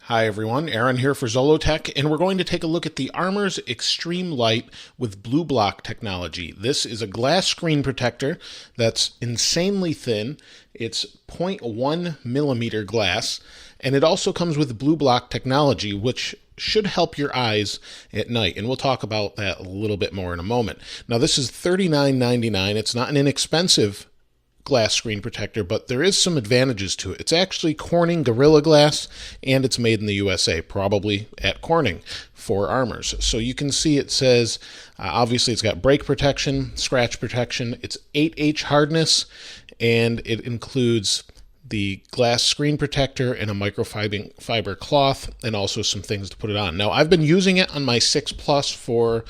Hi everyone, Aaron here for Zollotech, and we're going to take a look at the Armorz Extreme Lite with BLUBLOCK technology. This is a glass screen protector that's insanely thin. It's 0.1 millimeter glass, and it also comes with BLUBLOCK technology, which should help your eyes at night, and we'll talk about that a little bit more in a moment. Now this is $39.99. It's not an inexpensive glass screen protector, but there is some advantages to it. It's actually Corning Gorilla Glass, and it's made in the USA, probably at Corning for Armorz. So you can see it says, obviously it's got break protection, scratch protection, it's 8H hardness, and it includes the glass screen protector and a microfiber cloth, and also some things to put it on. Now I've been using it on my 6 Plus for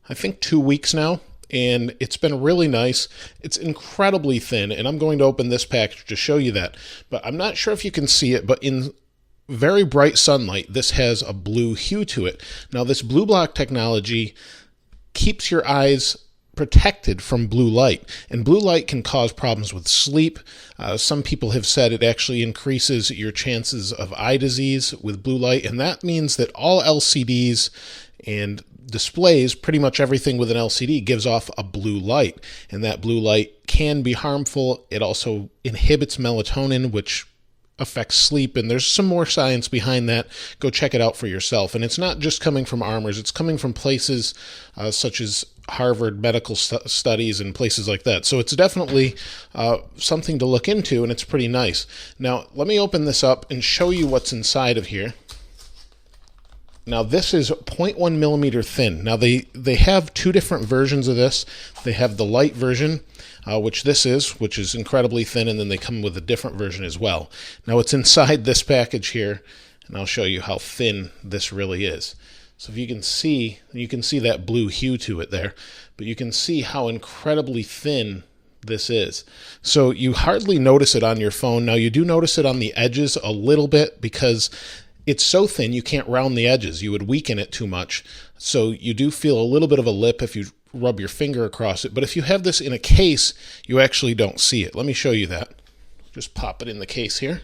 I think 2 weeks now, and it's been really nice. It's incredibly thin, and I'm going to open this package to show you that. But I'm not sure if you can see it, but in very bright sunlight, this has a blue hue to it. Now, this BLUBLOCK technology keeps your eyes protected from blue light, and blue light can cause problems with sleep. Some people have said it actually increases your chances of eye disease with blue light, and that means that all LCDs and displays, pretty much everything with an LCD, gives off a blue light, and that blue light can be harmful. It also inhibits melatonin, which affects sleep, and there's some more science behind that. Go check it out for yourself. And it's not just coming from Armorz, it's coming from places such as Harvard Medical Studies and places like that. So it's definitely something to look into, and it's pretty nice. Now let me open this up and show you what's inside of here. Now this is 0.1 millimeter thin. Now they have two different versions of this. They have the light version, which is incredibly thin, and then they come with a different version as well. Now it's inside this package here, and I'll show you how thin this really is. So if you can see that blue hue to it there, but you can see how incredibly thin this is. So you hardly notice it on your phone. Now you do notice it on the edges a little bit because it's so thin you can't round the edges. You would weaken it too much. So you do feel a little bit of a lip if you rub your finger across it. But if you have this in a case, you actually don't see it. Let me show you that. Just pop it in the case here.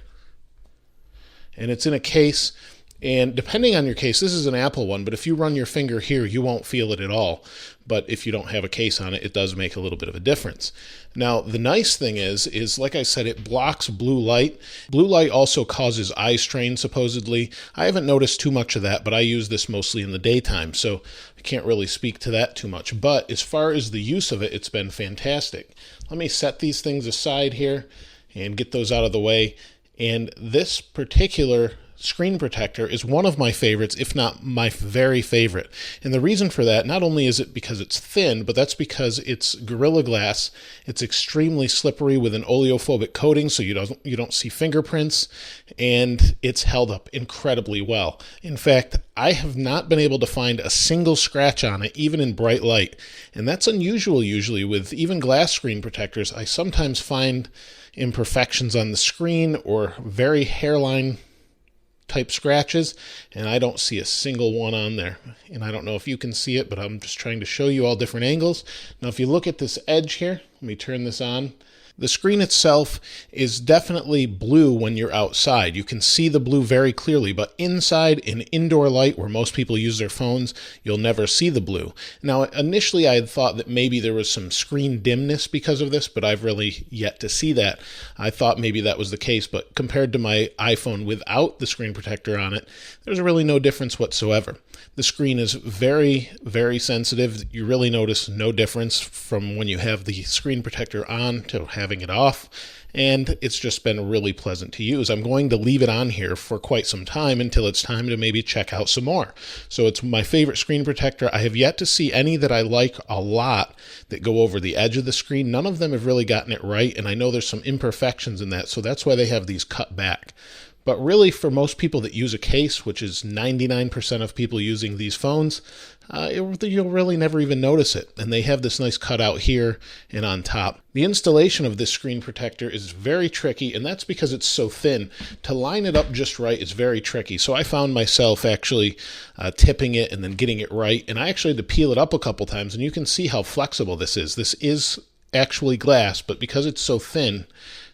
And it's in a case, and depending on your case, this is an Apple one, but if you run your finger here, you won't feel it at all. But if you don't have a case on it, it does make a little bit of a difference. Now, the nice thing is like I said, it blocks blue light. Blue light also causes eye strain, supposedly. I haven't noticed too much of that, but I use this mostly in the daytime, so I can't really speak to that too much. But as far as the use of it, it's been fantastic. Let me set these things aside here and get those out of the way. And this particular screen protector is one of my favorites, if not my very favorite. And the reason for that, not only is it because it's thin, but that's because it's Gorilla Glass. It's extremely slippery with an oleophobic coating, so you don't see fingerprints, and it's held up incredibly well. In fact, I have not been able to find a single scratch on it, even in bright light. And that's unusual usually with even glass screen protectors. I sometimes find imperfections on the screen or very hairline type scratches, and I don't see a single one on there. And I don't know if you can see it, but I'm just trying to show you all different angles. Now if you look at this edge here, let me turn this on. The screen itself is definitely blue when you're outside. You can see the blue very clearly, but inside in indoor light where most people use their phones, you'll never see the blue. Now, initially I had thought that maybe there was some screen dimness because of this, but I've really yet to see that. I thought maybe that was the case, but compared to my iPhone without the screen protector on it, there's really no difference whatsoever. The screen is very, very sensitive. You really notice no difference from when you have the screen protector on to having it off, and it's just been really pleasant to use. I'm going to leave it on here for quite some time until it's time to maybe check out some more. So it's my favorite screen protector. I have yet to see any that I like a lot that go over the edge of the screen. None of them have really gotten it right, and I know there's some imperfections in that, so that's why they have these cut back. But really, for most people that use a case, which is 99% of people using these phones, you'll really never even notice it. And they have this nice cutout here and on top. The installation of this screen protector is very tricky, and that's because it's so thin. To line it up just right is very tricky. So I found myself actually tipping it and then getting it right. And I actually had to peel it up a couple times, and you can see how flexible this is. This is actually glass, but because it's so thin,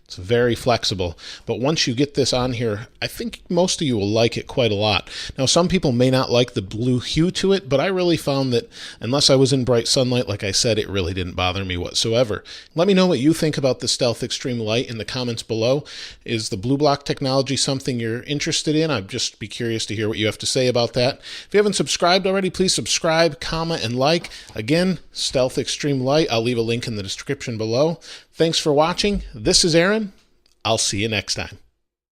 it's very flexible. But once you get this on here, I think most of you will like it quite a lot. Now, some people may not like the blue hue to it, but I really found that unless I was in bright sunlight, like I said, it really didn't bother me whatsoever. Let me know what you think about the Stealth Extreme Lite in the comments below. Is the BLUBLOCK technology something you're interested in? I'd just be curious to hear what you have to say about that. If you haven't subscribed already, please subscribe, comment, and like. Again, Stealth Extreme Lite. I'll leave a link in the description below. Thanks for watching. This is Aaron. I'll see you next time.